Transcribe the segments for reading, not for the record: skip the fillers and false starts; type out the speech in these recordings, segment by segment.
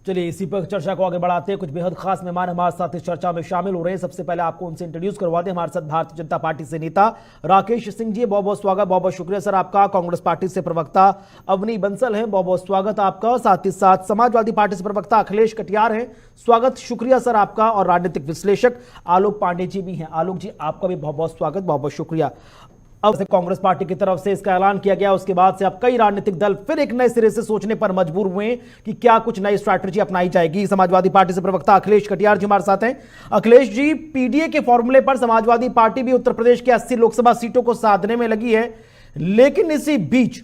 चलिए इसी पर चर्चा को आगे बढ़ाते हैं। कुछ बेहद खास मेहमान हमारे साथ इस चर्चा में शामिल हो रहे हैं। सबसे पहले आपको उनसे इंट्रोड्यूस करवा दें। हमारे साथ भारतीय जनता पार्टी से नेता राकेश सिंह जी, बहुत बहुत स्वागत, बहुत बहुत शुक्रिया सर आपका। कांग्रेस पार्टी से प्रवक्ता अवनी बंसल हैं, बहुत बहुत स्वागत आपका। साथ ही साथ समाजवादी पार्टी से प्रवक्ता अखिलेश कटियार हैं, स्वागत शुक्रिया सर आपका। और राजनीतिक विश्लेषक आलोक पांडे जी भी हैं। आलोक जी आपका भी बहुत बहुत स्वागत, बहुत बहुत शुक्रिया। अब से कांग्रेस पार्टी की तरफ से इसका ऐलान किया गया, उसके बाद से अब कई राजनीतिक दल फिर एक नए सिरे से सोचने पर मजबूर हुए कि क्या कुछ नई स्ट्रैटेजी अपनाई जाएगी। समाजवादी पार्टी से प्रवक्ता अखिलेश कटियार जी हमारे साथ हैं। अखिलेश जी, पीडीए के फॉर्मूले पर समाजवादी पार्टी भी उत्तर प्रदेश के 80 लोकसभा सीटों को साधने में लगी है, लेकिन इसी बीच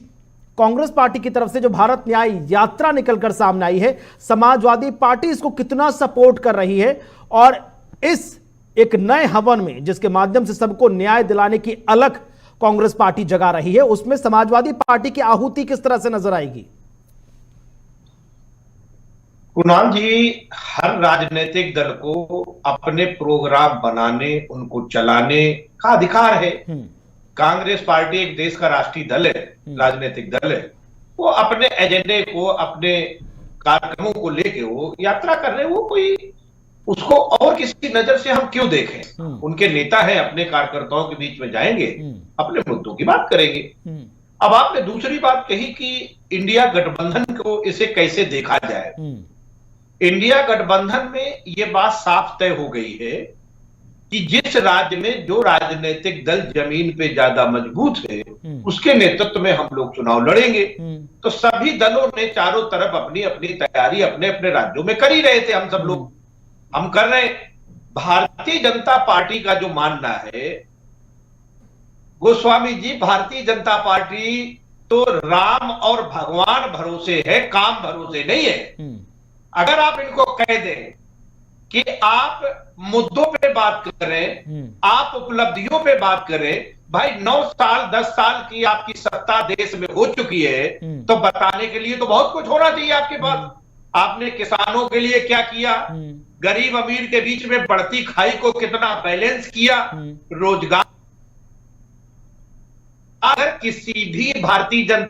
कांग्रेस पार्टी की तरफ से जो भारत न्याय यात्रा निकलकर सामने आई है, समाजवादी पार्टी इसको कितना सपोर्ट कर रही है और इस एक नए हवन में जिसके माध्यम से सबको न्याय दिलाने की अलग कांग्रेस पार्टी जगा रही है, उसमें समाजवादी पार्टी की आहुति किस तरह से नजर आएगी? कुणाल जी, हर राजनीतिक दल को अपने प्रोग्राम बनाने, उनको चलाने का अधिकार है। कांग्रेस पार्टी एक देश का राष्ट्रीय दल है, राजनीतिक दल है। वो अपने एजेंडे को, अपने कार्यक्रमों को लेके वो यात्रा कर रहे हैं। वो कोई उसको और किसी नजर से हम क्यों देखें? उनके नेता हैं, अपने कार्यकर्ताओं के बीच में जाएंगे, अपने मुद्दों की बात करेंगे। अब आपने दूसरी बात कही कि इंडिया गठबंधन को इसे कैसे देखा जाए। इंडिया गठबंधन में ये बात साफ तय हो गई है कि जिस राज्य में जो राजनीतिक दल जमीन पे ज्यादा मजबूत है, उसके नेतृत्व में हम लोग चुनाव लड़ेंगे। तो सभी दलों ने चारों तरफ अपनी अपनी तैयारी अपने अपने राज्यों में कर ही रहे थे। हम सब लोग हम कर रहे हैं। भारतीय जनता पार्टी का जो मानना है, गोस्वामी जी, भारतीय जनता पार्टी तो राम और भगवान भरोसे है, काम भरोसे नहीं है। अगर आप इनको कह दें कि आप मुद्दों पे बात करें, आप उपलब्धियों पे बात करें, भाई 9 साल 10 साल की आपकी सत्ता देश में हो चुकी है, तो बताने के लिए तो बहुत कुछ होना चाहिए आपके पास। आपने किसानों के लिए क्या किया, गरीब अमीर के बीच में बढ़ती खाई को कितना बैलेंस किया, रोजगार। अगर किसी भी भारतीय जनता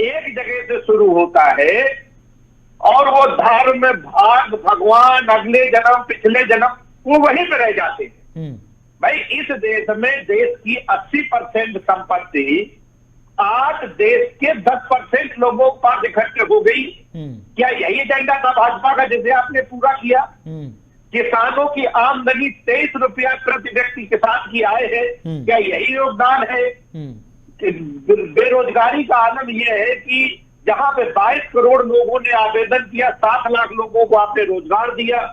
एक जगह से शुरू होता है और वो धर्म, भाग, भगवान, अगले जन्म, पिछले जन्म, वो वहीं पे रह जाते हैं। भाई इस देश में देश की 80% संपत्ति आज देश के 10% लोगों के पास इकट्ठे हो गई। क्या यही एजेंडा था भाजपा का जिसे आपने पूरा किया? किसानों की आमदनी 23 रुपया प्रति व्यक्ति किसान की आय है, क्या यही योगदान है? बेरोजगारी का आलम यह है कि जहां पे 22 करोड़ लोगों ने आवेदन किया, 7 लाख लोगों को आपने रोजगार दिया।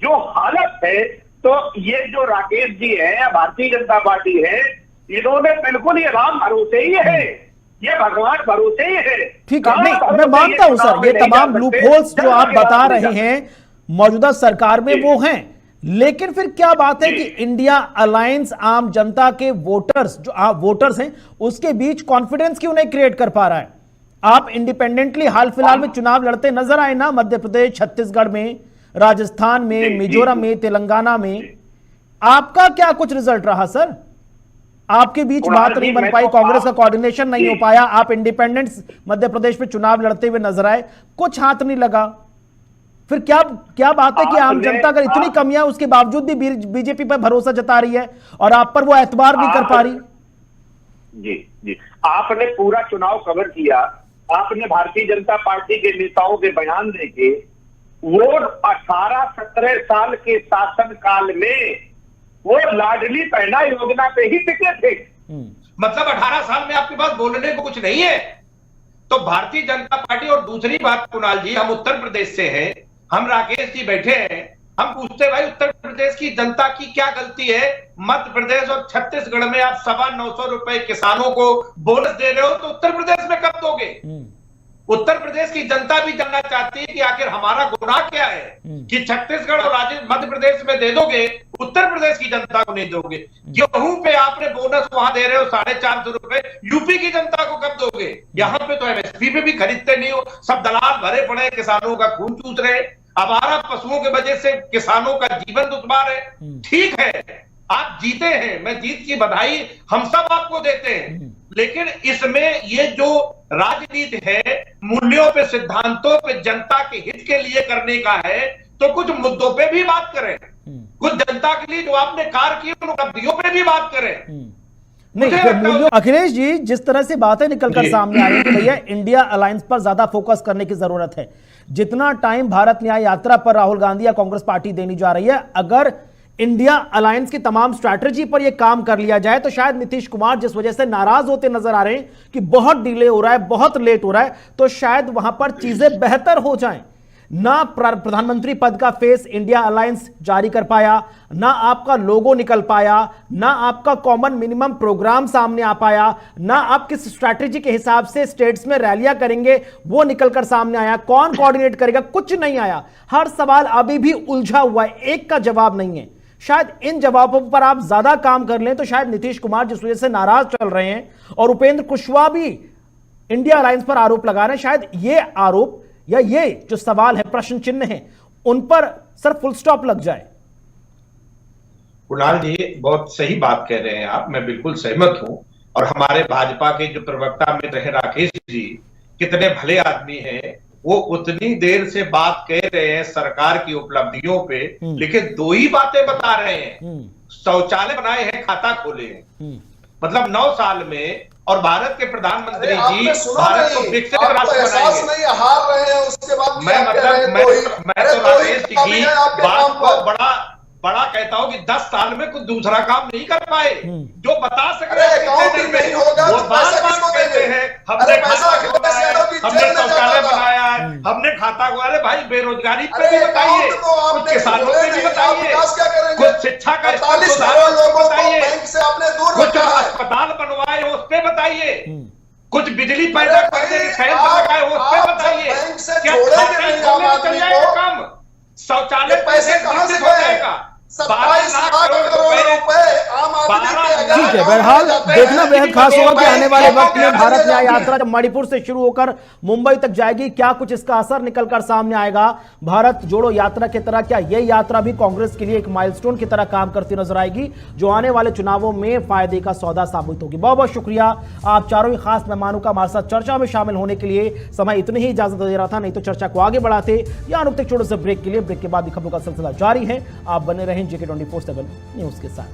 जो हालत है, तो ये जो राकेश जी है, भारतीय जनता पार्टी है, इन्होंने बिल्कुल ये राम भरोसे ही है, ये भगवान भरोसे ही है। ठीक है, नहीं मैं मानता हूं सर, ये तमाम लूप होल्स जो आप बता रहे हैं मौजूदा सरकार में वो हैं, लेकिन फिर क्या बात है कि इंडिया अलायंस आम जनता के वोटर्स जो वोटर्स हैं उसके बीच कॉन्फिडेंस क्यों नहीं क्रिएट कर पा रहा है? आप इंडिपेंडेंटली हाल फिलहाल में चुनाव लड़ते नजर आए ना, मध्य प्रदेश, छत्तीसगढ़ में, राजस्थान में, मिजोरम में, तेलंगाना में। आपका क्या कुछ रिजल्ट रहा सर? आपके बीच बात नहीं बन पाई, कांग्रेस का कोऑर्डिनेशन नहीं हो पाया, आप इंडिपेंडेंस मध्य प्रदेश में चुनाव लड़ते हुए नजर आए, कुछ हाथ नहीं लगा। फिर क्या बात है कि आम जनता अगर इतनी कमियां उसके बावजूद भी बीजेपी पर भरोसा जता रही है और आप पर वो एतबार नहीं कर पा रही? जी जी, आपने पूरा चुनाव कवर किया, आपने भारतीय जनता पार्टी के नेताओं के बयान देके वो 18-17 साल के शासन काल में वो लाडली पहना योजना पे ही टिके थे। मतलब 18 साल में आपके पास बोलने को कुछ नहीं है। तो भारतीय जनता पार्टी, और दूसरी बात कुणाल जी, हम उत्तर प्रदेश से हैं, हम राकेश जी बैठे हैं, हम पूछते भाई उत्तर प्रदेश की जनता की क्या गलती है? मध्य प्रदेश और छत्तीसगढ़ में आप 950 रुपए किसानों को बोनस दे रहे हो, तो उत्तर प्रदेश में कब दोगे? उत्तर प्रदेश की जनता भी जानना चाहती है कि आखिर हमारा गुनाह क्या है कि छत्तीसगढ़ और मध्य प्रदेश में दे दोगे, उत्तर प्रदेश की जनता को नहीं दोगे। गेहूं पे आपने बोनस वहां दे रहे हो 450 रुपए, यूपी की जनता को कब दोगे? यहाँ पे तो एमएसपी पे भी खरीदते नहीं हो, सब दलाल भरे पड़े, किसानों का खून चूस रहे, आवारा पशुओं की वजह से किसानों का जीवन दुश्वार है। ठीक है, आप जीते हैं, मैं जीत की बधाई हम सब आपको देते हैं, लेकिन इसमें ये जो राजनीति है मूल्यों पे, सिद्धांतों पे, जनता के हित के लिए करने का है, तो कुछ मुद्दों पे भी बात करें, कुछ जनता के लिए जो आपने कार्य किए उन उपलब्धियों पे भी बात करें। नहीं, अखिलेश जी, जिस तरह से बातें निकलकर सामने आई कि भैया इंडिया अलायंस पर ज्यादा फोकस करने की जरूरत है, जितना टाइम भारत न्याय यात्रा पर राहुल गांधी या कांग्रेस पार्टी देनी जा रही है, अगर इंडिया अलायंस की तमाम स्ट्रैटेजी पर यह काम कर लिया जाए तो शायद नीतीश कुमार जिस वजह से नाराज होते नजर आ रहे हैं कि बहुत डिले हो रहा है, बहुत लेट हो रहा है, तो शायद वहां पर चीजें बेहतर हो जाएं। ना प्रधानमंत्री पद का फेस इंडिया अलायंस जारी कर पाया, ना आपका लोगो निकल पाया, ना आपका कॉमन मिनिमम प्रोग्राम सामने आ पाया, ना आप किस स्ट्रैटेजी के हिसाब से स्टेट्स में रैलियां करेंगे वो निकलकर सामने आया, कौन कोऑर्डिनेट करेगा, कुछ नहीं आया। हर सवाल अभी भी उलझा हुआ है, एक का जवाब नहीं है। शायद इन जवाबों पर आप ज्यादा काम कर लें तो शायद नीतीश कुमार जिस वजह से नाराज चल रहे हैं और उपेंद्र कुशवाहा भी इंडिया अलायंस पर आरोप लगा रहे हैं, शायद ये आरोप या ये जो सवाल है, प्रश्न चिन्ह है, उन पर सर फुल स्टॉप लग जाए। कुणाल जी बहुत सही बात कह रहे हैं आप, मैं बिल्कुल सहमत हूं। और हमारे भाजपा के जो प्रवक्ता मित्र हैं राकेश जी, कितने भले आदमी हैं, वो उतनी देर से बात कह रहे हैं सरकार की उपलब्धियों पे, लेकिन दो ही बातें बता रहे हैं। शौचालय बनाए हैं, खाता खोले हैं, मतलब 9 साल में। और भारत के प्रधानमंत्री जी भारत को विकसित राष्ट्र बनाएंगे, हार रहे हैं, उसके बाद मैं तो राकेश जी की बात को बड़ा कहता हूं कि 10 साल में कुछ दूसरा काम नहीं कर पाए जो बता सके। वो बार-बार कहते हैं हमने खाता खुलवाया है, हमने शौचालय बनाया है, हमने खाता खुलवाया। भाई बेरोजगारी पे भी बताइए, कुछ किसानों पे भी बताइए, कुछ शिक्षा का स्तर बताइए, कुछ अस्पताल बनवाए उस पे बताइए, कुछ बिजली पैदा करने के संयंत्र लगाए उस पे बताइए। क्या खाते खोलने में चल जाएगा काम? शौचालय पैसे कहां से हो जाएगा? 12 लाख करोड़ रुपए आम आदमी के। ठीक है, बहरहाल देखना बेहद खास होगा कि आने वाले वक्त में भारत न्याय यात्रा जब मणिपुर से शुरू होकर मुंबई तक जाएगी, क्या कुछ इसका असर निकलकर सामने आएगा। भारत जोड़ो यात्रा की तरह क्या यह यात्रा भी कांग्रेस के लिए एक माइलस्टोन की तरह काम करती नजर आएगी, जो आने वाले चुनावों में फायदे का सौदा साबित होगी। बहुत बहुत शुक्रिया आप चारों ही खास मेहमानों का हमारे साथ चर्चा में शामिल होने के लिए। समय इतनी ही इजाजत दे रहा था, नहीं तो चर्चा को आगे बढ़ाते या अनुक्तिक छोटे से ब्रेक के लिए। ब्रेक के बाद भी खबरों का सिलसिला जारी है, आप बने रहें JK 24/7 न्यूज के साथ।